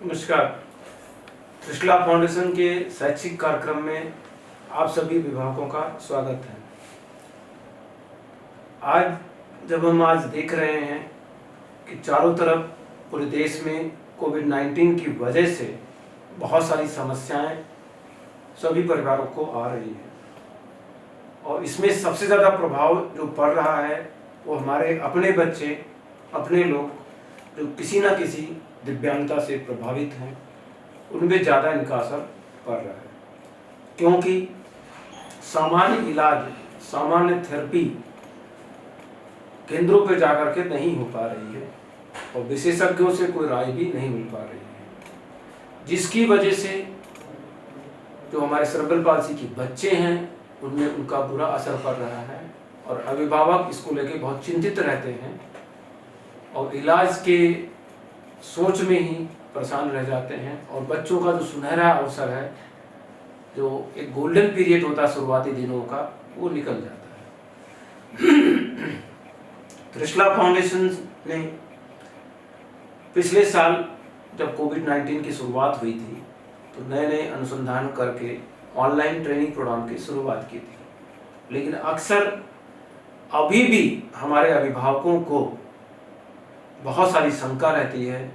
नमस्कार। त्रिशला फाउंडेशन के शैक्षिक कार्यक्रम में आप सभी विभागों का स्वागत है। आज देख रहे हैं कि चारों तरफ पूरे देश में कोविड-19 की वजह से बहुत सारी समस्याएं सभी परिवारों को आ रही है और इसमें सबसे ज़्यादा प्रभाव जो पड़ रहा है वो हमारे अपने बच्चे, अपने लोग जो किसी न किसी दिव्यांगता से प्रभावित हैं, उनमें ज़्यादा इनका असर पड़ रहा है, क्योंकि सामान्य इलाज, सामान्य थेरेपी केंद्रों पर जाकर के नहीं हो पा रही है और विशेषज्ञों से कोई राय भी नहीं मिल पा रही है, जिसकी वजह से जो हमारे सेरेब्रल पाल्सी के बच्चे हैं उनमें उनका बुरा असर पड़ रहा है और अभिभावक इसको लेके बहुत चिंतित रहते हैं और इलाज के सोच में ही परेशान रह जाते हैं और बच्चों का जो सुनहरा अवसर है, जो एक गोल्डन पीरियड होता है शुरुआती दिनों का, वो निकल जाता है। त्रिशला फाउंडेशन ने पिछले साल जब कोविड-19 की शुरुआत हुई थी तो नए नए अनुसंधान करके ऑनलाइन ट्रेनिंग प्रोग्राम की शुरुआत की थी, लेकिन अक्सर अभी भी हमारे अभिभावकों को बहुत सारी शंका रहती है।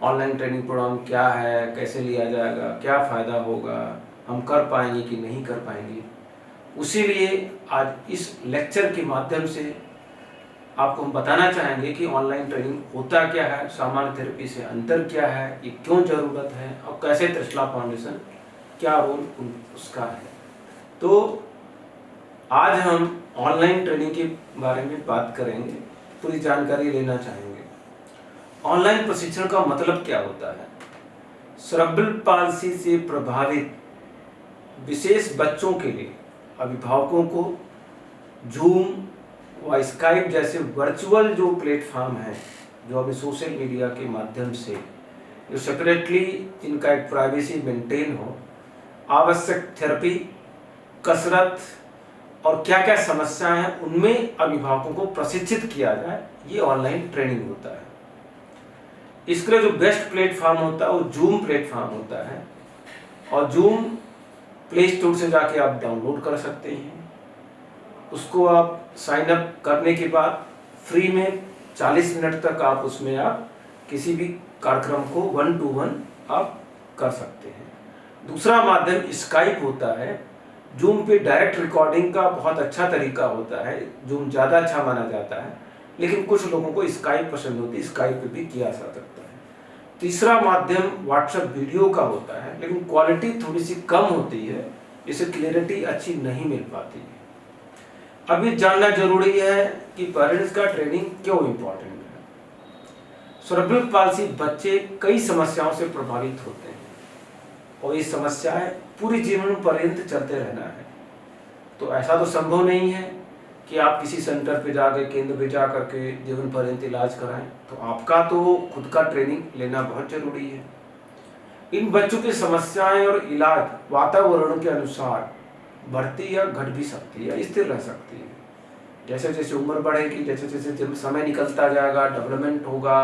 ऑनलाइन ट्रेनिंग प्रोग्राम क्या है, कैसे लिया जाएगा, क्या फ़ायदा होगा, हम कर पाएंगे कि नहीं कर पाएंगे। उसी लिए आज इस लेक्चर के माध्यम से आपको हम बताना चाहेंगे कि ऑनलाइन ट्रेनिंग होता क्या है, सामान्य थेरेपी से अंतर क्या है, ये क्यों ज़रूरत है और कैसे त्रिशला फाउंडेशन क्या रोल उसका है। तो आज हम ऑनलाइन ट्रेनिंग के बारे में बात करेंगे, पूरी जानकारी लेना चाहेंगे। ऑनलाइन प्रशिक्षण का मतलब क्या होता है? सेरेब्रल पाल्सी से प्रभावित विशेष बच्चों के लिए अभिभावकों को जूम व स्काइप जैसे वर्चुअल जो प्लेटफॉर्म है, जो अभी सोशल मीडिया के माध्यम से जो सेपरेटली जिनका एक प्राइवेसी मेंटेन हो, आवश्यक थेरेपी, कसरत और क्या क्या समस्याएं हैं उनमें अभिभावकों को प्रशिक्षित किया जाए, ये ऑनलाइन ट्रेनिंग होता है। इसके लिए जो बेस्ट प्लेटफॉर्म होता है वो जूम प्लेटफॉर्म होता है और जूम प्ले स्टोर से जाके आप डाउनलोड कर सकते हैं। उसको आप साइन अप करने के बाद फ्री में 40 मिनट तक आप उसमें आप किसी भी कार्यक्रम को 1-to-1 आप कर सकते हैं। दूसरा माध्यम स्काइप होता है। जूम पे डायरेक्ट रिकॉर्डिंग का बहुत अच्छा तरीका होता है, जूम ज़्यादा अच्छा माना जाता है, लेकिन कुछ लोगों को स्काइप पसंद होती है, स्काइप पे भी किया जा सकता है। तीसरा माध्यम व्हाट्सएप वीडियो का होता है, लेकिन क्वालिटी थोड़ी सी कम होती है, इससे क्लियरिटी अच्छी नहीं मिल पाती है। अभी जानना जरूरी है कि पेरेंट्स का ट्रेनिंग क्यों इम्पोर्टेंट है। सेरेब्रल पाल्सी बच्चे कई समस्याओं से प्रभावित होते हैं और ये समस्याएं पूरी जीवन पर्यंत चलते रहना है। तो ऐसा तो संभव नहीं है कि आप किसी सेंटर पे जाकर, केंद्र पे जा करके जीवन पर्यंत इलाज कराएं, तो आपका तो खुद का ट्रेनिंग लेना बहुत जरूरी है। इन बच्चों की समस्याएं और इलाज वातावरण के अनुसार बढ़ती या घट भी सकती है, स्थिर रह सकती है। जैसे जैसे उम्र बढ़ेगी, जैसे जैसे समय निकलता जाएगा, डेवलपमेंट होगा,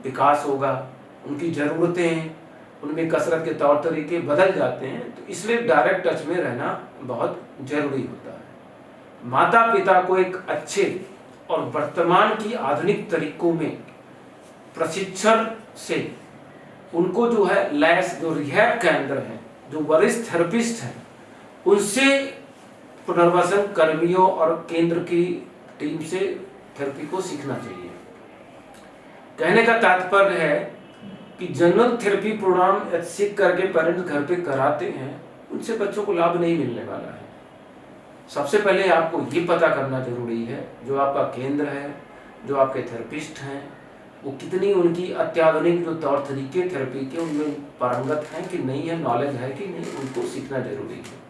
विकास होगा, उनकी ज़रूरतें, उनमें कसरत के तौर तरीके बदल जाते हैं, तो इसलिए डायरेक्ट टच में रहना बहुत जरूरी होता है। माता पिता को एक अच्छे और वर्तमान की आधुनिक तरीकों में प्रशिक्षण से उनको जो है लैस, जो रिहैब केंद्र हैं, जो वरिष्ठ थेरेपिस्ट हैं, उनसे पुनर्वासन कर्मियों और केंद्र की टीम से थेरेपी को सीखना चाहिए। कहने का तात्पर्य है कि जनरल थेरेपी प्रोग्राम सीख करके पेरेंट्स घर पे कराते हैं, उनसे बच्चों को लाभ नहीं मिलने वाला है। सबसे पहले आपको ये पता करना जरूरी है, जो आपका केंद्र है, जो आपके थेरेपिस्ट हैं, वो कितनी उनकी अत्याधुनिक जो तौर तरीके थेरेपी के उनमें पारंगत हैं कि नहीं है, नॉलेज है कि नहीं, उनको सीखना जरूरी है।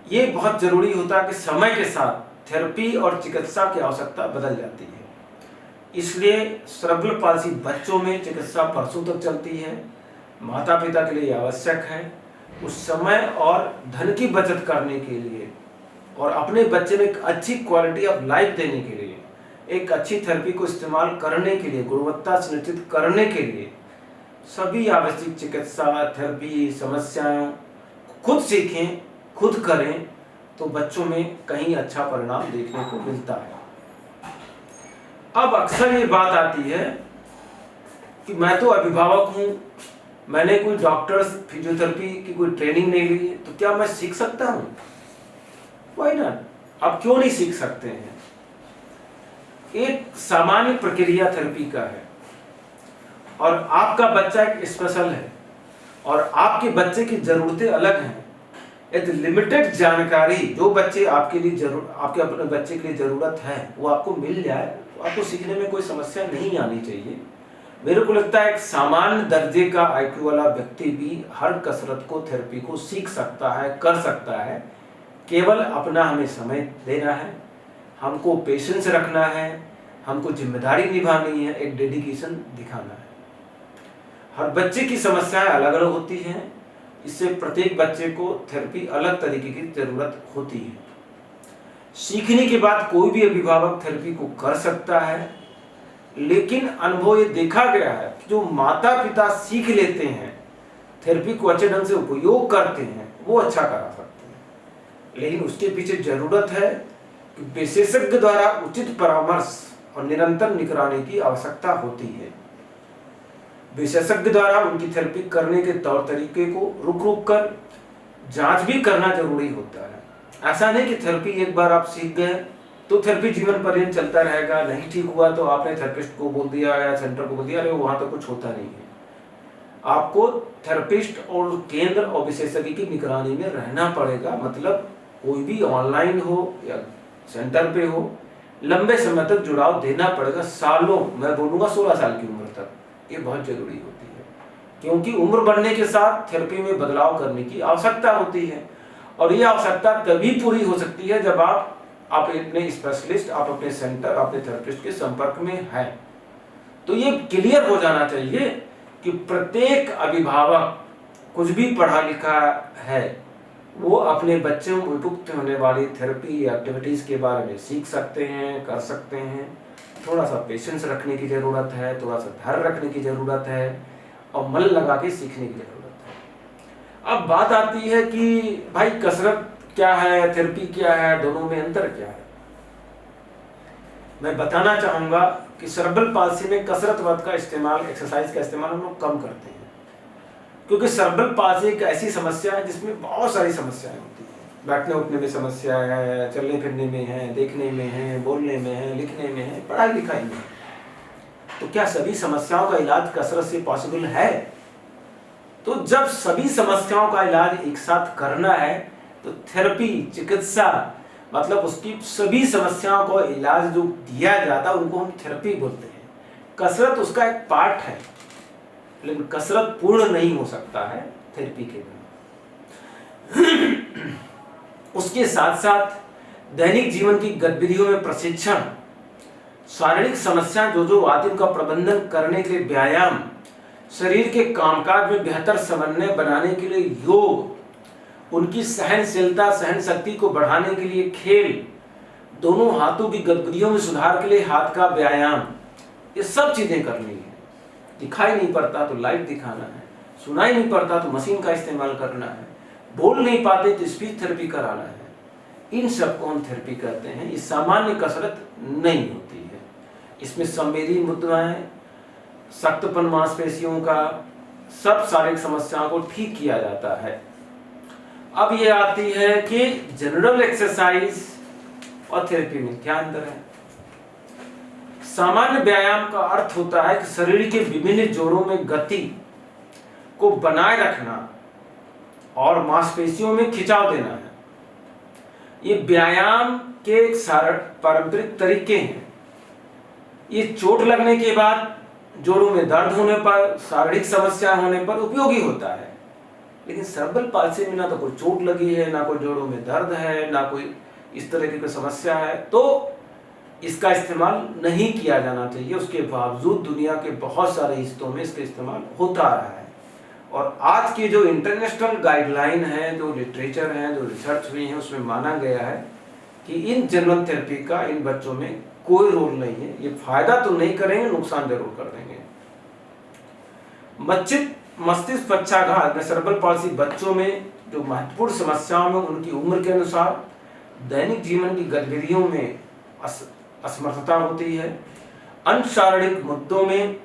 ये बहुत जरूरी होता है कि समय के साथ थेरेपी और चिकित्सा की आवश्यकता बदल जाती है। इसलिए सेरेब्रल पाल्सी बच्चों में चिकित्सा वर्षों तक चलती है। माता पिता के लिए आवश्यक है उस समय और धन की बचत करने के लिए और अपने बच्चे में एक अच्छी क्वालिटी ऑफ लाइफ देने के लिए, एक अच्छी थेरेपी को इस्तेमाल करने के लिए, गुणवत्ता सुनिश्चित करने के लिए सभी आवश्यक चिकित्सा थेरेपी समस्याओं खुद सीखें, खुद करें, तो बच्चों में कहीं अच्छा परिणाम देखने को मिलता है। अब अक्सर ये बात आती है कि मैं तो अभिभावक हूँ, मैंने कोई डॉक्टर्स फिजियोथेरेपी की कोई ट्रेनिंग नहीं ली, तो क्या मैं सीख सकता हूँ? Why not? आप क्यों नहीं सीख सकते हैं? एक सामान्य प्रक्रिया थेरेपी का है, और आपका बच्चा एक स्पेशल है, और आपके बच्चे की जरूरतें अलग हैं। एक लिमिटेड जानकारी जो बच्चे आपके लिए आपके अपने बच्चे के लिए जरूरत है वो आपको मिल जाए, तो आपको सीखने में कोई समस्या नहीं आनी चाहिए। मेरे को लगता है एक सामान्य दर्जे का आईक्यू वाला व्यक्ति भी हर कसरत को, थेरेपी को सीख सकता है, कर सकता है। केवल अपना हमें समय देना है, हमको पेशेंस रखना है, हमको जिम्मेदारी निभानी है, एक डेडिकेशन दिखाना है। हर बच्चे की समस्याएं अलग अलग होती हैं, इससे प्रत्येक बच्चे को थेरेपी अलग तरीके की जरूरत होती है। सीखने के बाद कोई भी अभिभावक थेरेपी को कर सकता है, लेकिन अनुभव ये देखा गया है कि जो माता पिता सीख लेते हैं, थेरेपी को अच्छे ढंग से उपयोग करते हैं, वो अच्छा करा सकते हैं। लेकिन उसके पीछे जरूरत है कि विशेषज्ञ द्वारा उचित परामर्श और निरंतर निगरानी की आवश्यकता होती है। विशेषज्ञ द्वारा उनकी थेरेपी करने के तौर तरीके को रुक रुक कर जांच भी करना जरूरी होता है। ऐसा नहीं कि थेरेपी एक बार आप सीख गए तो थेरेपी जीवन पर्यंत चलता रहेगा, नहीं ठीक हुआ तो आपने थेरेपिस्ट को बोल दिया या सेंटर को बोल दिया, अरे वहां तो कुछ होता नहीं है। आपको थेरेपिस्ट और केंद्र और विशेषज्ञ की निगरानी में रहना पड़ेगा। मतलब कोई भी ऑनलाइन हो या सेंटर पे हो, लंबे समय तक जुड़ाव देना पड़ेगा, सालों, मैं बोलूंगा 16 साल की उम्र तक। ये बहुत जरूरी होती है, क्योंकि उम्र बढ़ने के साथ थेरेपी में बदलाव करने की आवश्यकता होती है, और ये आवश्यकता तभी पूरी हो सकती है जब आप अपने स्पेशलिस्ट, आप अपने सेंटर, अपने थेरेपिस्ट के संपर्क में हैं। तो ये क्लियर हो जाना चाहिए कि प्रत्येक अभिभावक कुछ भी पढ़ा लिखा है वो अपने बच्चों में उपयुक्त होने वाली थेरेपी एक्टिविटीज के बारे में सीख सकते हैं, कर सकते हैं। थोड़ा सा पेशेंस रखने की जरूरत है, थोड़ा सा धैर्य रखने की जरूरत है, और मन लगा के सीखने की जरूरत है। अब बात आती है कि भाई कसरत क्या है, थेरेपी क्या है, दोनों में अंतर क्या है? मैं बताना चाहूंगा कि सेरेब्रल पाल्सी में कसरत वर्ड का इस्तेमाल, एक्सरसाइज का इस्तेमाल हम लोग कम करते हैं, क्योंकि सेरेब्रल पाल्सी एक ऐसी समस्या है जिसमें बहुत सारी समस्याएं होती हैं। बैठने उठने में समस्या है, चलने फिरने में है, देखने में है, बोलने में है, लिखने में है, पढ़ाई लिखाई में। तो क्या सभी समस्याओं का इलाज कसरत से पॉसिबल है? तो जब सभी समस्याओं का इलाज एक साथ करना है तो थेरेपी, चिकित्सा, मतलब उसकी सभी समस्याओं को इलाज जो दिया जाता है उनको हम थेरेपी बोलते हैं। कसरत उसका एक पार्ट है, लेकिन कसरत पूर्ण नहीं हो सकता है थेरेपी के बिना। उसके साथ साथ दैनिक जीवन की गतिविधियों में प्रशिक्षण, शारीरिक समस्याएं जो आती उनका प्रबंधन करने के लिए व्यायाम, शरीर के कामकाज में बेहतर समन्वय बनाने के लिए योग, उनकी सहनशीलता, सहन शक्ति को बढ़ाने के लिए खेल, दोनों हाथों की गतिविधियों में सुधार के लिए हाथ का व्यायाम, ये सब चीजें करनी है। दिखाई नहीं पड़ता तो लाइट दिखाना है, सुनाई नहीं पड़ता तो मशीन का इस्तेमाल करना है, बोल नहीं पाते तो स्पीच थेरेपी कराना है। इन सब को हम थेरेपी कहते हैं। ये सामान्य कसरत नहीं होती है। इसमें संवेदी मुद्राएं, सख्तपन मांसपेशियों का, सब शारीरिक समस्याओं को ठीक किया जाता है। अब ये आती है कि जनरल एक्सरसाइज और थेरेपी में क्या अंतर है। सामान्य व्यायाम का अर्थ होता है कि शरीर के विभिन्न जोड़ों में गति को बनाए रखना और मांसपेशियों में खिंचाव देना है। ये व्यायाम के एक पारंपरिक तरीके हैं। ये चोट लगने के बाद, जोड़ों में दर्द होने पर, शारीरिक समस्या होने पर उपयोगी होता है। लेकिन सेरेब्रल पाल्सी में ना तो कोई चोट लगी है, ना कोई जोड़ों में दर्द है, ना कोई इस तरह की कोई समस्या है, तो इसका इस्तेमाल नहीं किया जाना चाहिए। उसके बावजूद दुनिया के बहुत सारे हिस्सों में इसका इस्तेमाल होता रहा है। और आज की जो इंटरनेशनल गाइडलाइन है, जो लिटरेचर है, जो रिसर्च हुई है, उसमें माना गया है कि इन जनरल थेरेपी का इन बच्चों में कोई रोल नहीं है। ये फायदा तो नहीं करेंगे, नुकसान जरूर कर देंगे। मज्जित मस्तिष्क पक्षाघात सेरेब्रल पॉल्सी बच्चों में जो महत्वपूर्ण समस्याओं में उनकी उम्र के अनुसार दैनिक जीवन की गतिविधियों में असमर्थता होती है। अन्य शारीरिक मुद्दों में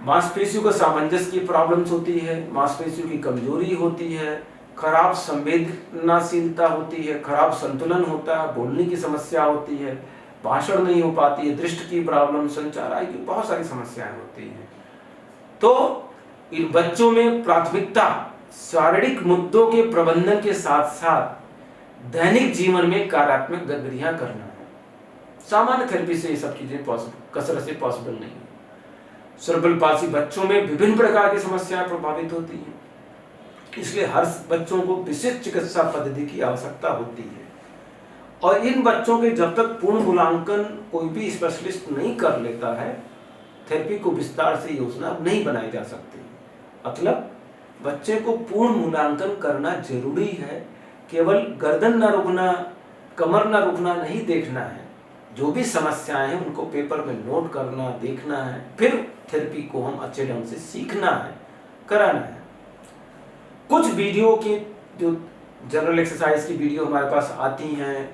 मांसपेशियों का सामंजस्य की प्रॉब्लम्स होती है, मांसपेशियों की कमजोरी होती है, खराब संवेदनाशीलता होती है, खराब संतुलन होता है, बोलने की समस्या होती है, भाषण नहीं हो पाती है, दृष्टि की प्रॉब्लम, संचार आदि की बहुत सारी समस्याएं होती हैं। तो इन बच्चों में प्राथमिकता शारीरिक मुद्दों के प्रबंधन के साथ साथ दैनिक जीवन में कार्यात्मक गतिविधियां करना है। सामान्य थेरेपी से ये सब चीजें कसरत से पॉसिबल नहीं है। सेरेब्रल पॉल्सी बच्चों में विभिन्न प्रकार की समस्याएं प्रभावित होती हैं, इसलिए हर बच्चों को विशिष्ट चिकित्सा पद्धति की आवश्यकता होती है। और इन बच्चों के जब तक पूर्ण मूल्यांकन कोई भी स्पेशलिस्ट नहीं कर लेता है, थेरेपी को विस्तार से योजना नहीं बनाई जा सकती। मतलब बच्चे को पूर्ण मूल्यांकन करना जरूरी है। केवल गर्दन न रुकना, कमर न रुकना नहीं देखना है, जो भी समस्याएं हैं उनको पेपर में नोट करना, देखना है, फिर थेरेपी को हम अच्छे ढंग से सीखना है, कराना है। कुछ वीडियो की जो जनरल एक्सरसाइज की वीडियो हमारे पास आती हैं,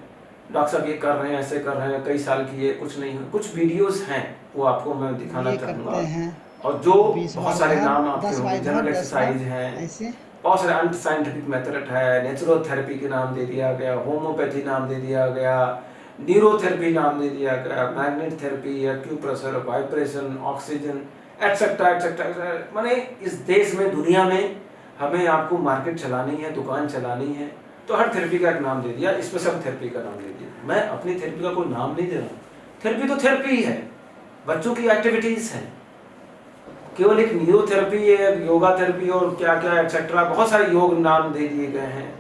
डॉक्टर साहब ये कर रहे हैं, ऐसे कर रहे हैं, कई साल की, ये कुछ नहीं है। कुछ वीडियोस हैं वो आपको मैं दिखाना चाहूँगा, और जो बहुत सारे नाम आपके होंगे, जनरल एक्सरसाइज हैं, बहुत सारे अंट साइंटिफिक मेथड है, नेचुरोथेरेपी के नाम दे दिया गया, होम्योपैथी नाम दे दिया गया, न्यूरोथेरेपी नाम दे दिया गया, magnet therapy, acupressure, vibration, oxygen, etcetera etcetera. माने इस देश में, दुनिया में हमें आपको मार्केट चलानी है, दुकान चलानी है, तो हर थेरेपी का एक नाम दे दिया, स्पेशल थेरेपी का नाम दे दिया। मैं अपनी थेरेपी का कोई नाम नहीं दे रहा हूँ। थेरेपी तो थेरेपी ही है, बच्चों की एक्टिविटीज है। केवल एक न्यूरोथेरेपी है, योगा थेरेपी और क्या क्या एक्सेट्रा, बहुत सारे योग नाम दे दिए गए हैं।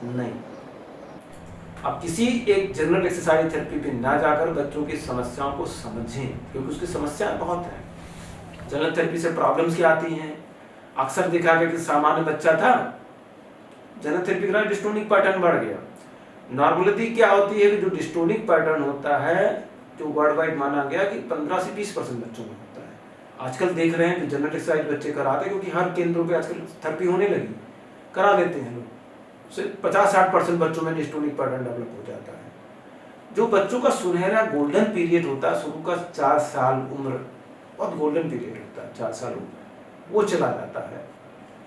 नहीं, आप किसी एक जनरल एक्सरसाइज थेरेपी पे ना जाकर बच्चों की समस्याओं को समझें, क्योंकि उसकी समस्याएं बहुत हैं। जनरल थेरेपी से प्रॉब्लम्स क्या आती हैं? अक्सर देखा गया कि सामान्य बच्चा था, जनरल थेरेपी के बाद डिस्टोनिक पैटर्न बढ़ गया। नॉर्मलिटी क्या होती है कि जो डिस्टोनिक पैटर्न होता है, जो वर्ल्ड वाइड माना गया कि 15 से 20% बच्चों में होता है। आजकल देख रहे हैं कि जनरल एक्सरसाइज बच्चे कराते हैं, क्योंकि हर केंद्रों पे आजकल थेरेपी होने लगी, करा लेते हैं लोग। सिर्फ 50-60% बच्चों में डिस्टोनिक पैटर्न डेवलप हो जाता है। जो बच्चों का सुनहरा गोल्डन पीरियड होता है, शुरू का 4 साल उम्र, बहुत गोल्डन पीरियड होता है, 4 साल उम्र, वो चला जाता है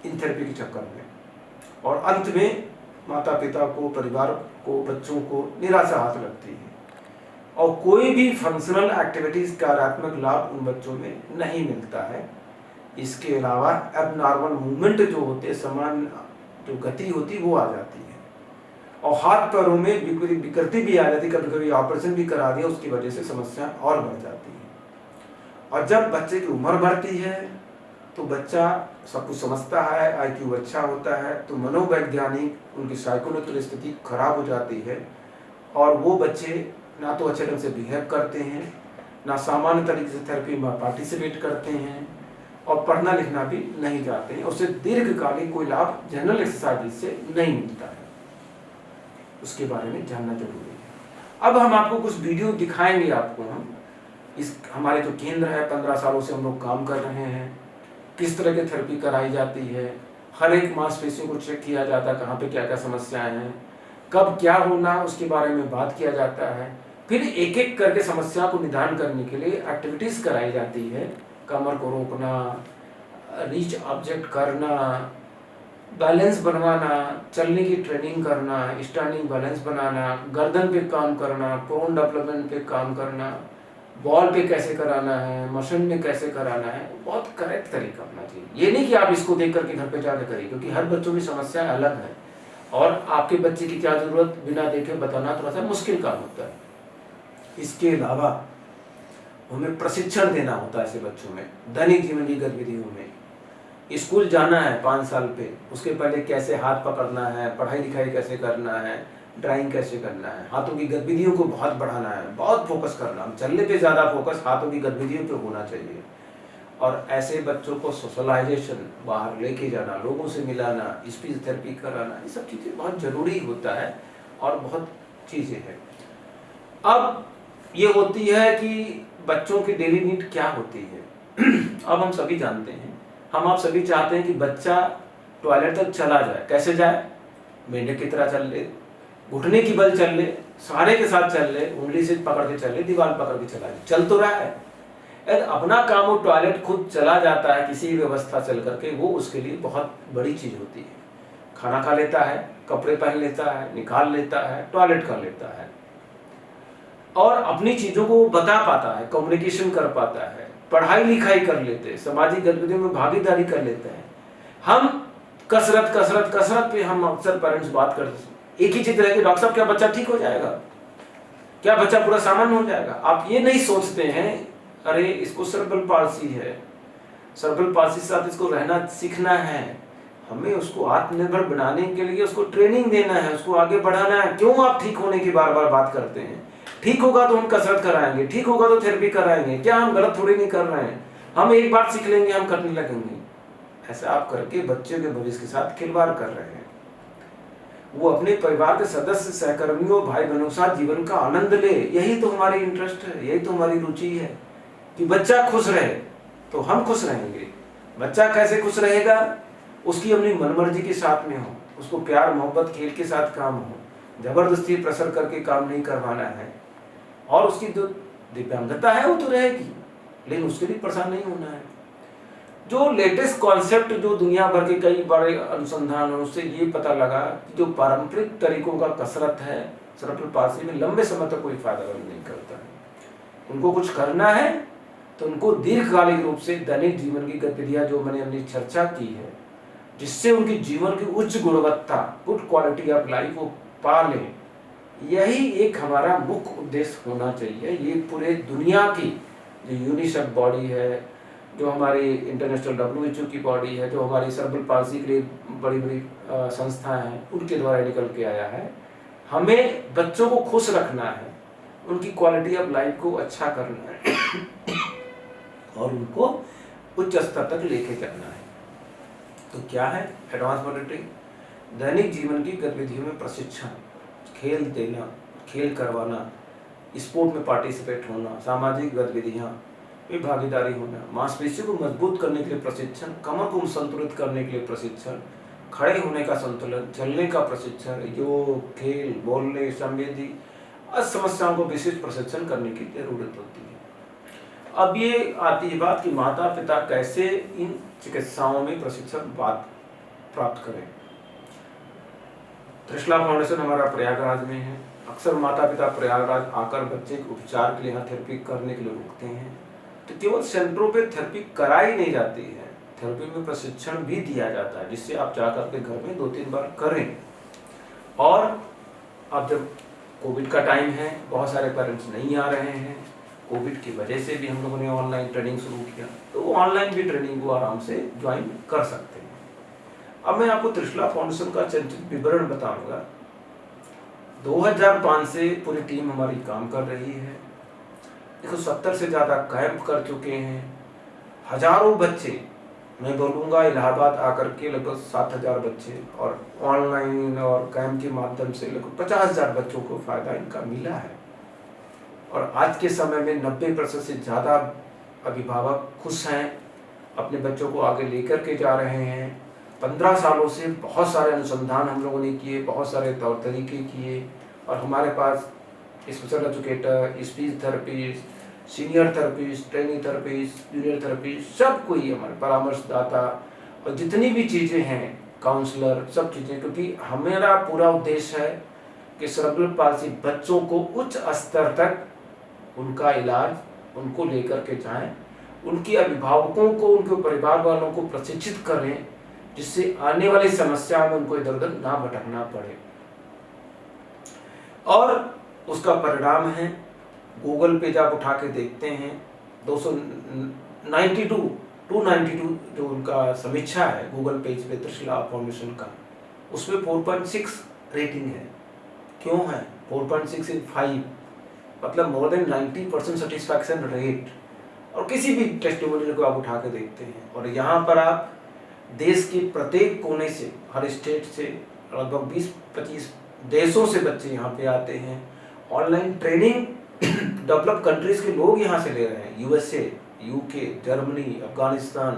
इन थेरेपी के चक्कर में, और अंत में माता पिता को, परिवार को, बच्चों को निराशा हाथ लगती है, और कोई भी फंक्शनल एक्टिविटीज कार्यात्मक लाभ उन बच्चों में नहीं मिलता है। इसके अलावा एबनॉर्मल मूवमेंट जो होते, समान जो गति होती, वो आ जाती है, और हाथ पैरों में विकृति भी आ जाती, कभी कभी ऑपरेशन भी करा दिया, उसकी वजह से समस्या और बढ़ जाती है। और जब बच्चे की उम्र बढ़ती है तो बच्चा सब कुछ समझता है, IQ अच्छा होता है, तो मनोवैज्ञानिक उनकी साइकोलॉजिकल स्थिति खराब हो जाती है, और वो बच्चे ना तो अच्छे ढंग से बिहेव करते हैं, ना सामान्य तरीके से थेरेपी में पार्टिसिपेट करते हैं, और पढ़ना लिखना भी नहीं जाते हैं। उससे दीर्घकालिक कोई लाभ जनरल एक्सरसाइज से नहीं मिलता है। उसके बारे में जानना जरूरी है। अब हम आपको कुछ वीडियो दिखाएंगे आपको। हम इस हमारे जो केंद्र है, 15 सालों से हम लोग काम कर रहे हैं, किस तरह की थेरेपी कराई जाती है, हर एक मांसपेशियों को चेक किया जाता है, कहाँ पे क्या क्या समस्याएं हैं, कब क्या होना उसके बारे में बात किया जाता है। फिर एक एक करके समस्या को निदान करने के लिए एक्टिविटीज कराई जाती है। कमर को रोकना, रीच ऑब्जेक्ट करना, बैलेंस बनवाना, चलने की ट्रेनिंग करना, स्टैंडिंग बैलेंस बनाना, गर्दन पे काम करना, प्रोन डेवलपमेंट पे काम करना, बॉल पे कैसे कराना है, मशीन में कैसे कराना है, बहुत करेक्ट तरीका अपना चाहिए। ये नहीं कि आप इसको देख करके घर पे जाकर करिए, क्योंकि हर बच्चों की समस्या अलग है, और आपके बच्चे की क्या जरूरत बिना देखे बताना थोड़ा सा मुश्किल काम होता है। इसके अलावा हमें प्रशिक्षण देना होता है ऐसे बच्चों में, दैनिक जीवन की गतिविधियों में। स्कूल जाना है 5 साल पे, उसके पहले कैसे हाथ पकड़ना है, पढ़ाई लिखाई कैसे करना है, ड्राइंग कैसे करना है, हाथों की गतिविधियों को बहुत बढ़ाना है, बहुत फोकस करना, चलने पे ज़्यादा फोकस हाथों की गतिविधियों पे होना चाहिए। और ऐसे बच्चों को सोशलाइजेशन, बाहर लेके जाना, लोगों से मिलाना, स्पीच थेरेपी कराना, ये सब चीज़ें बहुत ज़रूरी होता है, और बहुत चीज़ें हैं। अब ये होती है कि बच्चों की डेली नीड क्या होती है। अब हम सभी जानते हैं हम आप सभी चाहते हैं कि बच्चा टॉयलेट तक चला जाए। कैसे जाए? मेंढक की तरह चल ले, घुटने की बल चल ले, सहारे के साथ चल ले, उंगली से पकड़ के चल ले, दीवार पकड़ के चला ले, चल तो रहा है। यदि अपना काम वो टॉयलेट खुद चला जाता है किसी व्यवस्था चल करके, वो उसके लिए बहुत बड़ी चीज होती है। खाना खा लेता है, कपड़े पहन लेता है, निकाल लेता है, टॉयलेट कर लेता है और अपनी चीजों को बता पाता है, कम्युनिकेशन कर पाता है, पढ़ाई लिखाई कर लेते हैं, सामाजिक गतिविधियों में भागीदारी कर लेते हैं। हम कसरत कसरत कसरत पे हम अक्सर पेरेंट्स बात करते हैं, एक ही चीज रहेगी, डॉक्टर साहब क्या बच्चा ठीक हो जाएगा, क्या बच्चा पूरा सामान्य हो जाएगा? आप ये नहीं सोचते हैं अरे इसको सेरेब्रल पाल्सी है, सेरेब्रल पाल्सी के साथ इसको रहना सीखना है, हमें उसको आत्मनिर्भर बनाने के लिए उसको ट्रेनिंग देना है, उसको आगे बढ़ाना है। क्यों आप ठीक होने की बार बार बात करते हैं? ठीक होगा तो हम कसरत कराएंगे, ठीक होगा तो थेरेपी कराएंगे, क्या हम गलत थोड़ी नहीं कर रहे हैं? हम एक बार सीख लेंगे, हम करने लगेंगे। ऐसा आप करके बच्चे के भविष्य के साथ खिलवाड़ कर रहे हैं। वो अपने परिवार के सदस्य, सहकर्मियों, भाई बहनों के साथ जीवन का आनंद ले, यही तो हमारी इंटरेस्ट है, यही तो हमारी रुचि है कि बच्चा खुश रहे तो हम खुश रहेंगे। बच्चा कैसे खुश रहेगा? उसकी अपनी मनमर्जी के साथ में हो, उसको प्यार मोहब्बत खेल के साथ काम हो, जबरदस्ती प्रेशर करके काम नहीं करवाना है। और उसकी जो दिव्यांगता है वो तो रहेगी, लेकिन उसके लिए परेशान नहीं होना है। जो लेटेस्ट कॉन्सेप्ट जो दुनिया भर के कई बड़े अनुसंधान है, उससे ये पता लगा कि जो पारंपरिक तरीकों का कसरत है सेरेब्रल पाल्सी में लंबे समय तक कोई फायदा नहीं करता है। उनको कुछ करना है तो उनको दीर्घकालिक रूप से दैनिक जीवन की गतिविधियां जो मैंने अपनी चर्चा की है, जिससे उनकी जीवन की उच्च गुणवत्ता, गुड क्वालिटी ऑफ लाइफ वो पा लें, यही एक हमारा मुख्य उद्देश्य होना चाहिए। ये पूरे दुनिया की जो यूनिसेफ बॉडी है, जो हमारी इंटरनेशनल WHO की बॉडी है, जो हमारी सेरेब्रल पाल्सी के लिए बड़ी बड़ी संस्थाएं हैं, उनके द्वारा निकल के आया है। हमें बच्चों को खुश रखना है, उनकी क्वालिटी ऑफ लाइफ को अच्छा करना है और उनको उच्च स्तर तक लेके जाना है। तो क्या है एडवांस मॉनिटरिंग? दैनिक जीवन की गतिविधियों में प्रशिक्षण, खेल देना, खेल करवाना, स्पोर्ट में पार्टिसिपेट होना, सामाजिक गतिविधियां में भागीदारी होना, मांसपेशियों को मजबूत करने के लिए प्रशिक्षण, कमर को संतुलित करने के लिए प्रशिक्षण, खड़े होने का संतुलन, चलने का प्रशिक्षण, योग, खेल, बोलने संवेदी समस्याओं को विशिष्ट प्रशिक्षण करने की जरूरत होती है। अब ये आती है बात कि माता पिता कैसे इन चिकित्साओं में प्रशिक्षण प्राप्त करें। त्रिशला फाउंडेशन हमारा प्रयागराज में है। अक्सर माता पिता प्रयागराज आकर बच्चे के उपचार के लिए यहाँ थेरेपी करने के लिए रुकते हैं, तो केवल सेंटरों पे थेरेपी कराई नहीं जाती है, थेरेपी में प्रशिक्षण भी दिया जाता है, जिससे आप जाकर के घर में 2-3 बार करें। और अब जब कोविड का टाइम है, बहुत सारे पेरेंट्स नहीं आ रहे हैं, कोविड की वजह से भी हम लोगों ने ऑनलाइन ट्रेनिंग शुरू किया, तो वो ऑनलाइन भी ट्रेनिंग को आराम से ज्वाइन कर सकते हैं। अब मैं आपको त्रिशला फाउंडेशन का संक्षिप्त विवरण बताऊंगा। 2005 से पूरी टीम हमारी काम कर रही है। 170 से ज़्यादा कैंप कर चुके हैं। हजारों बच्चे, मैं बोलूँगा इलाहाबाद आकर के लगभग 7,000 बच्चे, और ऑनलाइन और कैंप के माध्यम से लगभग 50,000 बच्चों को फ़ायदा इनका मिला है। और आज के समय में 90% से ज़्यादा अभिभावक खुश हैं, अपने बच्चों को आगे लेकर के जा रहे हैं। 15 सालों से बहुत सारे अनुसंधान हम लोगों ने किए, बहुत सारे तौर तरीके किए, और हमारे पास special educator, speech therapist, senior therapist, training therapist, junior therapist, सब कोई हमारे परामर्शदाता और जितनी भी चीज़ें हैं, काउंसलर, सब चीज़ें, क्योंकि हमारा पूरा उद्देश्य है कि सेरेब्रल पाल्सी बच्चों को उच्च स्तर तक उनका इलाज उनको लेकर के जाएं, उनके अभिभावकों को, उनके परिवार वालों को प्रशिक्षित करें, जिससे आने वाली समस्या में उनको इधर उधर ना भटकना पड़े। और उसका परिणाम है, गूगल पे जब उठा के देखते हैं 292 जो उनका समीक्षा है गूगल पेज पे त्रिशला फाउंडेशन का, उसमें 4.6 रेटिंग है। क्यों है 4.6 इन 5, मतलब मोर देन 90% सेटिस्फैक्शन रेट। और किसी भी टेस्टिमोनियल को आप उठा के देखते हैं, और यहाँ पर आप देश के प्रत्येक कोने से, हर स्टेट से लगभग 20-25 देशों से बच्चे यहाँ पे आते हैं। ऑनलाइन ट्रेनिंग डेवलप कंट्रीज के लोग यहाँ से ले रहे हैं, USA, UK, Germany, Afghanistan,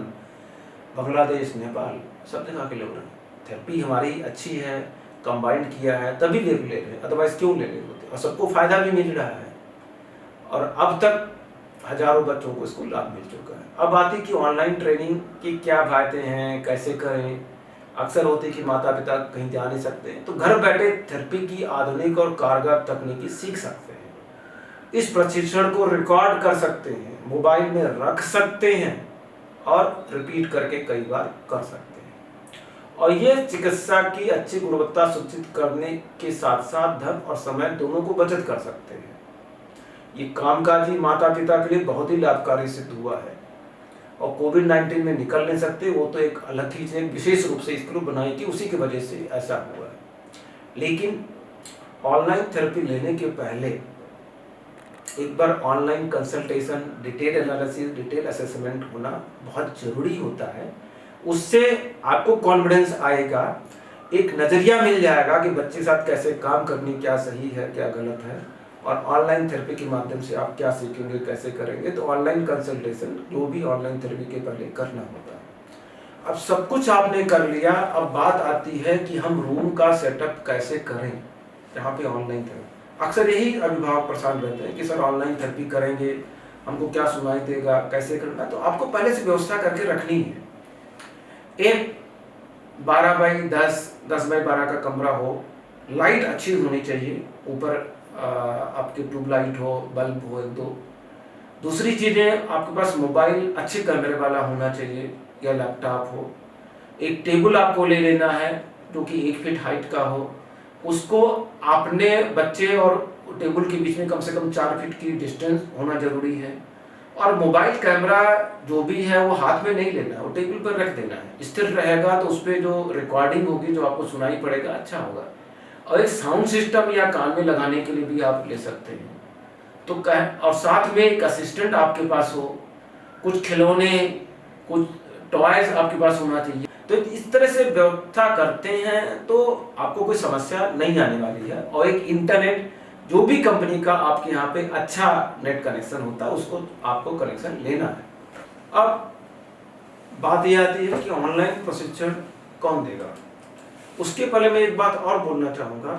Bangladesh, Nepal, सब जगह के लोग रहे। थेरेपी हमारी अच्छी है, कंबाइंड किया है तभी ले रहे हैं, अदरवाइज क्यों ले रहे होते। और सबको फायदा भी मिल रहा है और अब तक हजारों बच्चों को इसको लाभ मिल चुका है। अब आती कि ऑनलाइन ट्रेनिंग की क्या फायदे हैं, कैसे करें। अक्सर होती कि माता पिता कहीं जा नहीं सकते, तो घर बैठे थेरेपी की आधुनिक और कारगर तकनीकी सीख सकते हैं। इस प्रशिक्षण को रिकॉर्ड कर सकते हैं, मोबाइल में रख सकते हैं और रिपीट करके कई बार कर सकते हैं। और ये चिकित्सा की अच्छी गुणवत्ता सुनिश्चित करने के साथ साथ धन और समय दोनों को बचत कर सकते हैं। ये कामकाजी माता पिता के लिए बहुत ही लाभकारी सिद्ध हुआ है। और कोविड-19 में निकल नहीं सकते, वो तो एक अलग चीज है, विशेष रूप से इसको बनाई थी, उसी की वजह से ऐसा हुआ है। लेकिन ऑनलाइन थेरेपी लेने के पहले एक बार online consultation, detail analysis, detail assessment होना बहुत जरूरी होता है। उससे आपको कॉन्फिडेंस आएगा, एक नजरिया मिल जाएगा कि बच्चे के साथ कैसे काम करनी, क्या सही है क्या गलत है। और ऑनलाइन थेरेपी के माध्यम से आप क्या सीखेंगे, कैसे करेंगे। तो ऑनलाइन कंसल्टेशन जो भी ऑनलाइन थेरेपी के पहले करना होता है। अब सब कुछ आपने कर लिया, अब बात आती है कि हम रूम का सेटअप कैसे करें जहाँ पे ऑनलाइन थेरेपी। अक्सर यही अभिभावक परेशान रहते हैं कि सर ऑनलाइन थेरेपी करेंगे, हमको क्या सुनाई देगा, कैसे करना। तो आपको पहले से व्यवस्था करके रखनी है। एक 12x10, 10x12 का कमरा हो, लाइट अच्छी होनी चाहिए, ऊपर आपके ट्यूबलाइट हो, बल्ब हो एक दो। दूसरी चीजें, आपके पास मोबाइल अच्छे कैमरे वाला होना चाहिए या लैपटॉप हो। एक टेबल आपको ले लेना है जो कि 1 फीट हाइट का हो, उसको अपने बच्चे और टेबल के बीच में कम से कम 4 फीट की डिस्टेंस होना जरूरी है। और मोबाइल कैमरा जो भी है वो हाथ में नहीं लेना है, वो टेबल पर रख देना है। स्थिर रहेगा तो उस पर जो रिकॉर्डिंग होगी, जो आपको सुनाई पड़ेगा, अच्छा होगा। और एक साउंड सिस्टम या कान में लगाने के लिए भी आप ले सकते हैं। तो और साथ में एक असिस्टेंट आपके पास हो, कुछ खिलौने, कुछ टॉयज आपके पास होना चाहिए। तो इस तरह से व्यवस्था करते हैं तो आपको कोई समस्या नहीं आने वाली है। और एक इंटरनेट, जो भी कंपनी का आपके यहाँ पे अच्छा नेट कनेक्शन होता है, उसको आपको कनेक्शन लेना है। अब बात यह आती है कि ऑनलाइन प्रशिक्षण कौन देगा। उसके पहले मैं एक बात और बोलना चाहूँगा,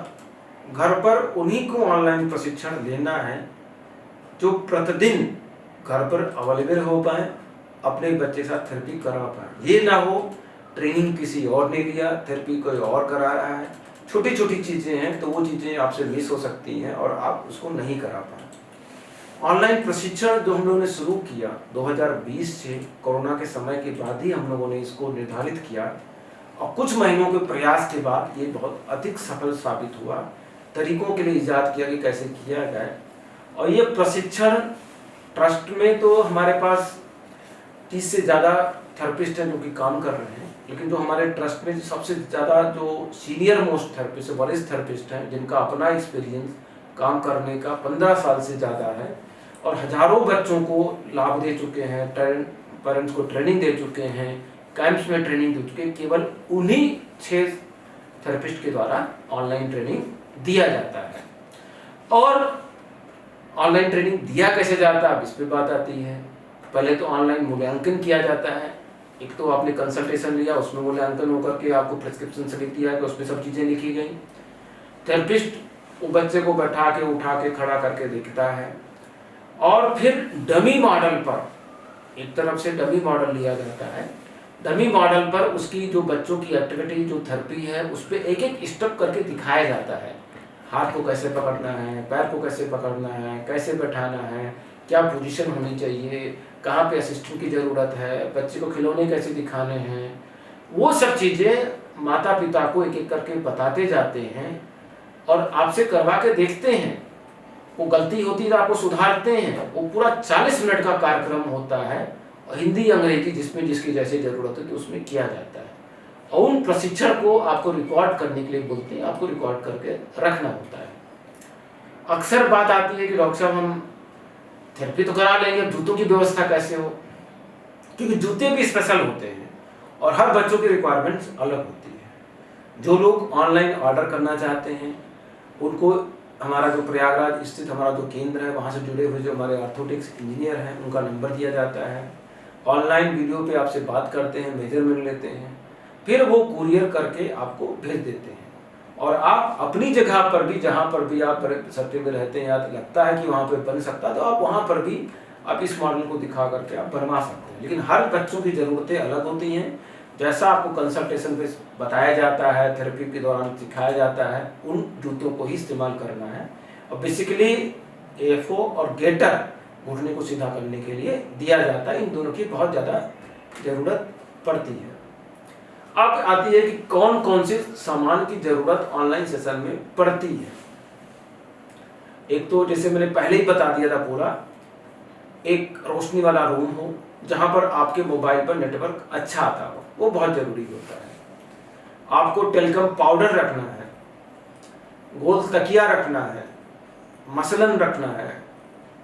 घर पर उन्हीं को ऑनलाइन प्रशिक्षण लेना है जो प्रतिदिन घर पर अवेलेबल हो पाए, अपने बच्चे के साथ थेरेपी करा पाए। ये ना हो ट्रेनिंग किसी और ने लिया, थेरेपी कोई और करा रहा है, छोटी छोटी चीज़ें हैं तो वो चीज़ें आपसे मिस हो सकती हैं और आप उसको नहीं करा पाए। ऑनलाइन प्रशिक्षण जो हम लोगों ने शुरू किया 2020 से, कोरोना के समय के बाद ही हम लोगों ने इसको निर्धारित किया और कुछ महीनों के प्रयास के बाद ये बहुत अधिक सफल साबित हुआ। तरीकों के लिए इजाद किया कि कैसे किया जाए। और ये प्रशिक्षण ट्रस्ट में तो हमारे पास 30 से ज़्यादा थेरेपिस्ट हैं जो कि काम कर रहे हैं। लेकिन जो हमारे ट्रस्ट में सबसे ज़्यादा जो सीनियर मोस्ट थेरेपिस्ट, वरिष्ठ थेरेपिस्ट हैं, जिनका अपना एक्सपीरियंस काम करने का 15 साल से ज़्यादा है और हजारों बच्चों को लाभ दे चुके हैं, पेरेंट्स को ट्रेनिंग दे चुके हैं, कैंप्स में ट्रेनिंग दे चुके हैं, केवल उन्हीं 6 थेरेपिस्ट के द्वारा ऑनलाइन ट्रेनिंग दिया जाता है। और ऑनलाइन ट्रेनिंग दिया कैसे जाता है, अब इस पर बात आती है। पहले तो ऑनलाइन मूल्यांकन किया जाता है। एक तो आपने कंसल्टेशन लिया, उसमें मूल्यांकन होकर के आपको प्रिस्क्रिप्शन स्लिप दिया कि उसमें सब चीज़ें लिखी गई। थेरेपिस्ट वो बच्चे को बैठा के, उठा के, खड़ा करके देखता है और फिर डमी मॉडल पर, एक तरफ से डमी मॉडल लिया जाता है। डमी मॉडल पर उसकी जो बच्चों की एक्टिविटी, जो थेरेपी है, उस पर एक एक स्टेप करके दिखाया जाता है। हाथ को कैसे पकड़ना है, पैर को कैसे पकड़ना है, कैसे बैठाना है, क्या पोजीशन होनी चाहिए, कहाँ पे असिस्टेंट की ज़रूरत है, बच्चे को खिलौने कैसे दिखाने हैं, वो सब चीज़ें माता पिता को एक एक करके बताते जाते हैं और आपसे करवा के देखते हैं। वो गलती होती है तो आपको सुधारते हैं। वो पूरा 40 मिनट का कार्यक्रम होता है, हिंदी अंग्रेजी जिसमें जिसकी जैसे ज़रूरत है तो उसमें किया जाता है। और उन प्रशिक्षण को आपको रिकॉर्ड करने के लिए बोलते हैं, आपको रिकॉर्ड करके रखना होता है। अक्सर बात आती है कि डॉक्टर साहब हम थेरेपी तो करा लेंगे, जूतों की व्यवस्था कैसे हो, क्योंकि जूते भी स्पेशल होते हैं और हर बच्चों की रिक्वायरमेंट्स अलग होती है। जो लोग ऑनलाइन ऑर्डर करना चाहते हैं उनको हमारा जो प्रयागराज स्थित हमारा जो केंद्र है, वहाँ से जुड़े हुए जो हमारे ऑर्थोटिक्स इंजीनियर हैं, उनका नंबर दिया जाता है। ऑनलाइन वीडियो पे आपसे बात करते हैं, मेजरमेंट लेते हैं, फिर वो कुरियर करके आपको भेज देते हैं। और आप अपनी जगह पर भी, जहाँ पर भी आप सट्टे में रहते हैं या लगता है कि वहाँ पे बन सकता है, तो आप वहाँ पर भी आप इस मॉडल को दिखा करके आप बनवा सकते हैं। लेकिन हर बच्चों की ज़रूरतें अलग होती हैं। जैसा आपको कंसल्टेशन पे बताया जाता है, थेरेपी के दौरान सिखाया जाता है, उन जूतों को ही इस्तेमाल करना है। और बेसिकली एफओ और गेटर घुटने को सीधा करने के लिए दिया जाता है। इन दोनों की बहुत ज़्यादा ज़रूरत पड़ती है। अब आती है कि कौन कौन से सामान की ज़रूरत ऑनलाइन सेशन में पड़ती है। एक तो जैसे मैंने पहले ही बता दिया था पूरा, एक रोशनी वाला रूम हो जहाँ पर आपके मोबाइल पर नेटवर्क अच्छा आता हो, वो बहुत ज़रूरी होता है। आपको टेलीकॉम पाउडर रखना है, गोल तकिया रखना है, मसलन रखना है,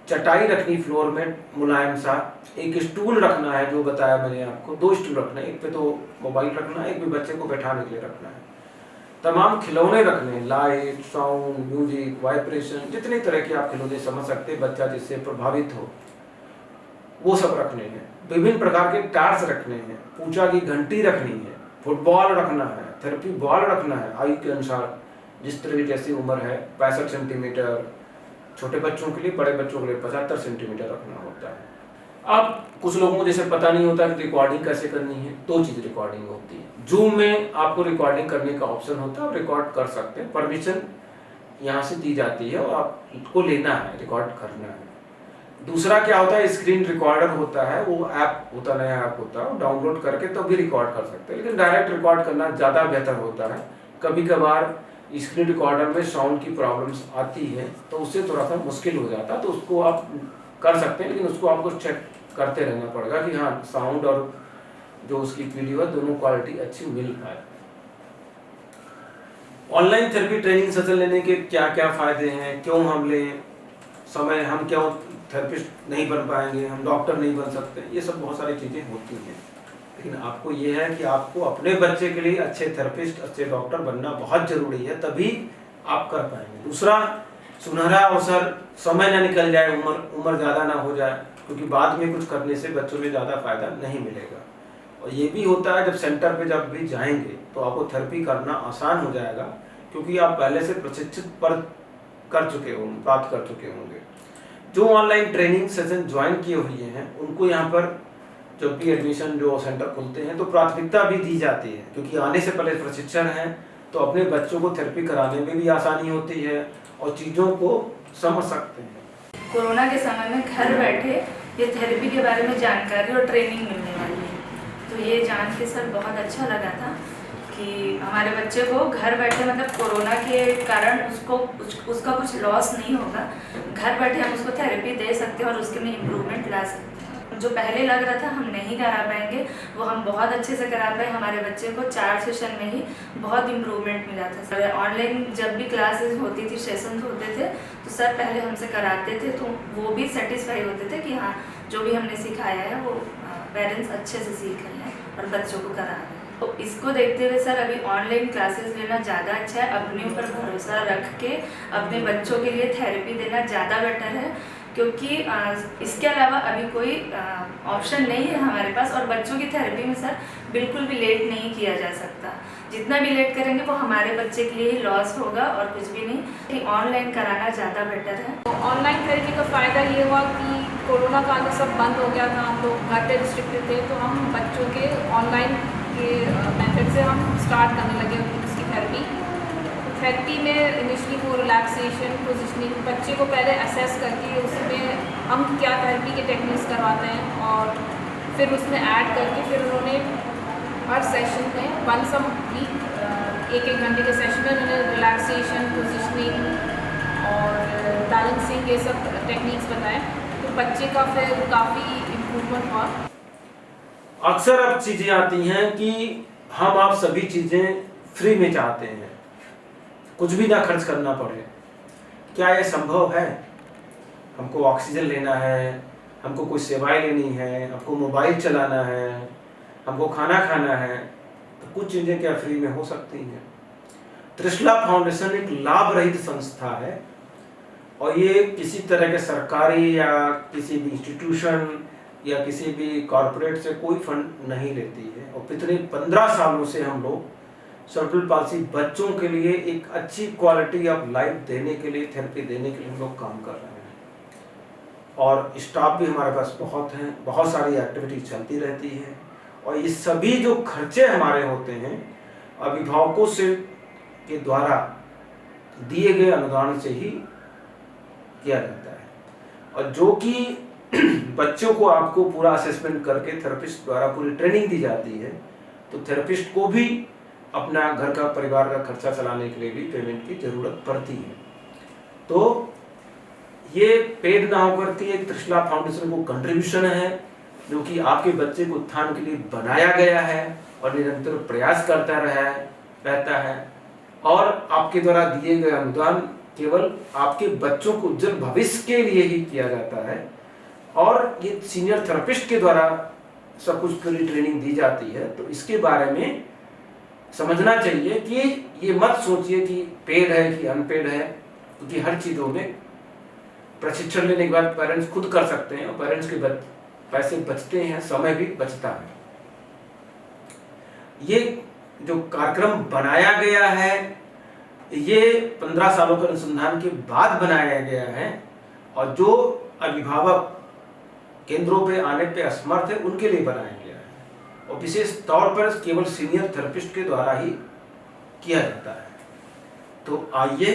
चटाई रखनी फ्लोर में मुलायम सा, एक स्टूल रखना है, जो बताया मैंने आपको, 2 स्टूल रखना है, एक पे तो मोबाइल रखना है, एक पे बच्चे को बैठाने के लिए रखना है। तमाम खिलौने रखने, लाइट, साउंड, म्यूजिक, वाइब्रेशन, जितने तरह के आप खिलौने समझ सकते हैं बच्चा जिससे प्रभावित हो, वो सब रखने हैं। विभिन्न प्रकार के टार्च रखने हैं, पूजा की घंटी रखनी है, फुटबॉल रखना है, थेरेपी बॉल रखना है, आयु के अनुसार जिस तरह की जैसी उम्र है, 65 सेंटीमीटर, छोटे बच्चों के लिए, बड़े बच्चों के लिए 75 सेंटीमीटर रखना होता है। अब कुछ लोगों को जैसे पता नहीं होता कि रिकॉर्डिंग कैसे करनी है, 2 चीज़ रिकॉर्डिंग होती है। जूम में आपको रिकॉर्डिंग करने का ऑप्शन होता है, आप रिकॉर्ड कर सकते हैं, परमिशन यहाँ से दी जाती है और आपको लेना है, रिकॉर्ड करना है। दूसरा क्या होता है, स्क्रीन रिकॉर्डर होता है, वो ऐप होता, नया ऐप होता है, वो डाउनलोड करके तो भी रिकॉर्ड कर सकते हैं, लेकिन डायरेक्ट रिकॉर्ड करना ज़्यादा बेहतर होता है। कभी कभार स्क्रीन रिकॉर्डर में साउंड की प्रॉब्लम्स आती है तो उससे थोड़ा सा मुश्किल हो जाता है, तो उसको आप कर सकते हैं, लेकिन उसको आपको चेक करते रहना पड़ेगा कि हाँ साउंड और जो उसकी वीडियो है दोनों क्वालिटी अच्छी मिल पाए। ऑनलाइन थेरेपी ट्रेनिंग सेशन लेने के क्या क्या फ़ायदे हैं, क्यों हम लें, समय हम क्यों थेरेपिस्ट नहीं बन पाएंगे, हम डॉक्टर नहीं बन सकते, ये सब बहुत सारी चीज़ें होती हैं। लेकिन आपको ये है कि आपको अपने बच्चे के लिए अच्छे थेरेपिस्ट, अच्छे डॉक्टर बनना बहुत ज़रूरी है, तभी आप कर पाएंगे। दूसरा, सुनहरा अवसर, समय ना निकल जाए, उम्र ज़्यादा ना हो जाए, क्योंकि बाद में कुछ करने से बच्चों में ज़्यादा फायदा नहीं मिलेगा। और ये भी होता है जब सेंटर पे जब भी जाएंगे तो आपको थेरेपी करना आसान हो जाएगा, क्योंकि आप पहले से प्रशिक्षित पर कर चुके होंगे, प्राप्त कर चुके होंगे। जो ऑनलाइन ट्रेनिंग सेशन ज्वाइन किए हुए हैं उनको यहाँ पर जब भी एडमिशन जो सेंटर खुलते हैं तो प्राथमिकता भी दी जाती है, क्योंकि आने से पहले प्रशिक्षण है तो अपने बच्चों को थेरेपी कराने में भी आसानी होती है और चीज़ों को समझ सकते हैं। कोरोना के समय में घर बैठे ये थेरेपी के बारे में जानकारी और ट्रेनिंग मिलने वाली है, तो ये जान के सर बहुत अच्छा लगा था कि हमारे बच्चे को घर बैठे, मतलब कोरोना के कारण उसका कुछ लॉस नहीं होगा, घर बैठे हम उसको थेरेपी दे सकते हैं और उसके में इम्प्रूवमेंट ला सकते हैं। जो पहले लग रहा था हम नहीं करा पाएंगे वो हम बहुत अच्छे से करा पाए। हमारे बच्चे को 4 सेशन में ही बहुत इम्प्रूवमेंट मिला था। सर ऑनलाइन जब भी क्लासेस होती थी, सेशन होते थे, तो सर पहले हमसे कराते थे तो वो भी सेटिस्फाई होते थे कि हाँ जो भी हमने सिखाया है वो पेरेंट्स अच्छे से सीख रहे हैं और बच्चों को करा रहे हैं। तो इसको देखते हुए सर अभी ऑनलाइन क्लासेस लेना ज़्यादा अच्छा है। अपने ऊपर भरोसा रख के अपने बच्चों के लिए थेरेपी देना ज़्यादा बेटर है, क्योंकि इसके अलावा अभी कोई ऑप्शन नहीं है हमारे पास। और बच्चों की थेरेपी में सर बिल्कुल भी लेट नहीं किया जा सकता, जितना भी लेट करेंगे वो हमारे बच्चे के लिए ही लॉस होगा और कुछ भी नहीं, कि ऑनलाइन कराना ज़्यादा बेटर है। तो ऑनलाइन थेरेपी का फ़ायदा ये हुआ कि कोरोना काल में सब बंद हो गया था, हम लोग घर पे रिस्ट्रिक्टेड थे, तो हम बच्चों के ऑनलाइन के मेथड से हम स्टार्ट करने लगे उसकी थेरेपी में इनिशियली वो रिलैक्सेशन, पोजिशनिंग, बच्चे को पहले असेस करके उसमें हम क्या थेरेपी के टेक्निक्स करवाते हैं और फिर उसमें ऐड करके फिर उन्होंने हर सेशन में वंस अ वीक 1-1 घंटे के सेशन में उन्होंने रिलैक्सेशन, पोजिशनिंग और बैलेंसिंग ये सब टेक्निक्स बताए, तो बच्चे का फिर काफ़ी इम्प्रूवमेंट हुआ। अक्सर अब चीज़ें आती हैं कि हम आप सभी चीज़ें फ्री में चाहते हैं, कुछ भी ना खर्च करना पड़े। क्या ये संभव है? हमको ऑक्सीजन लेना है, हमको कोई सेवाएं लेनी है, हमको मोबाइल चलाना है, हमको खाना खाना है, तो कुछ चीज़ें क्या फ्री में हो सकती हैं? त्रिशला फाउंडेशन एक लाभ रहित संस्था है और ये किसी तरह के सरकारी या किसी भी इंस्टीट्यूशन या किसी भी कॉरपोरेट से कोई फंड नहीं लेती है, और पिछले 15 सालों से हम लोग सेरेब्रल पाल्सी बच्चों के लिए एक अच्छी क्वालिटी ऑफ लाइफ देने के लिए, थेरेपी देने के लिए हम लोग काम कर रहे हैं। और स्टाफ भी हमारे पास बहुत हैं, बहुत सारी एक्टिविटी चलती रहती है, और ये सभी जो खर्चे हमारे होते हैं अभिभावकों से के द्वारा दिए गए अनुदान से ही किया जाता है। और जो कि बच्चों को आपको पूरा असेसमेंट करके थेरेपिस्ट द्वारा पूरी ट्रेनिंग दी जाती है, तो थेरेपिस्ट को भी अपना घर का, परिवार का खर्चा चलाने के लिए भी पेमेंट की जरूरत पड़ती है। तो ये पेड ना होकर के एक त्रिशला फाउंडेशन को कंट्रीब्यूशन है, जो कि आपके बच्चे को उत्थान के लिए बनाया गया है और निरंतर प्रयास करता रहता है। और आपके द्वारा दिए गए अनुदान केवल आपके बच्चों को उज्जवल भविष्य के लिए ही किया जाता है, और ये सीनियर थेरेपिस्ट के द्वारा सब कुछ पूरी ट्रेनिंग दी जाती है। तो इसके बारे में समझना चाहिए कि ये मत सोचिए कि पेड है कि अनपेड है, क्योंकि हर चीज़ों में प्रशिक्षण लेने के बाद पेरेंट्स खुद कर सकते हैं, और पेरेंट्स के पैसे बचते हैं, समय भी बचता है। ये जो कार्यक्रम बनाया गया है ये 15 सालों के अनुसंधान के बाद बनाया गया है, और जो अभिभावक केंद्रों पे आने पे असमर्थ है उनके लिए बनाया गया है, और विशेष तौर पर केवल सीनियर थेरेपिस्ट के द्वारा ही किया जाता है। तो आइए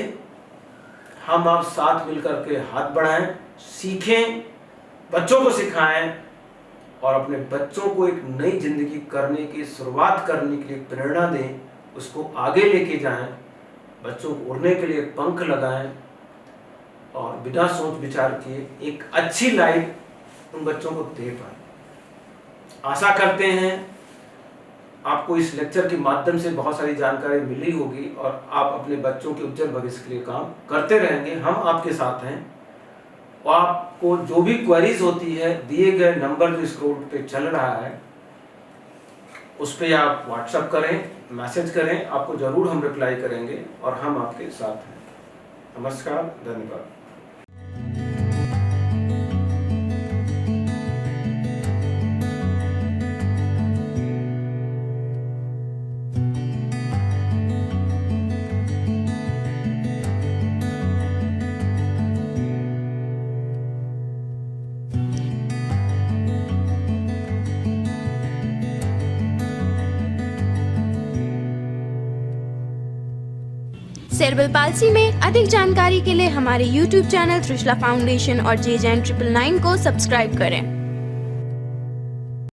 हम आप साथ मिलकर के हाथ बढ़ाएं, सीखें, बच्चों को सिखाएं, और अपने बच्चों को एक नई जिंदगी करने की शुरुआत करने के लिए प्रेरणा दें, उसको आगे लेके जाएं, बच्चों को उड़ने के लिए पंख लगाएं, और बिना सोच विचार किए एक अच्छी लाइफ उन बच्चों को दे पाए। आशा करते हैं आपको इस लेक्चर के माध्यम से बहुत सारी जानकारी मिली होगी, और आप अपने बच्चों के उज्जवल भविष्य के लिए काम करते रहेंगे। हम आपके साथ हैं, और आपको जो भी क्वेरीज होती है दिए गए नंबर जो स्क्रोल पे चल रहा है उस पर आप व्हाट्सएप करें, मैसेज करें, आपको जरूर हम रिप्लाई करेंगे, और हम आपके साथ हैं। नमस्कार, धन्यवाद। सेरेब्रल पाल्सी में अधिक जानकारी के लिए हमारे YouTube चैनल त्रिशला फाउंडेशन और JJN 999 को सब्सक्राइब करें।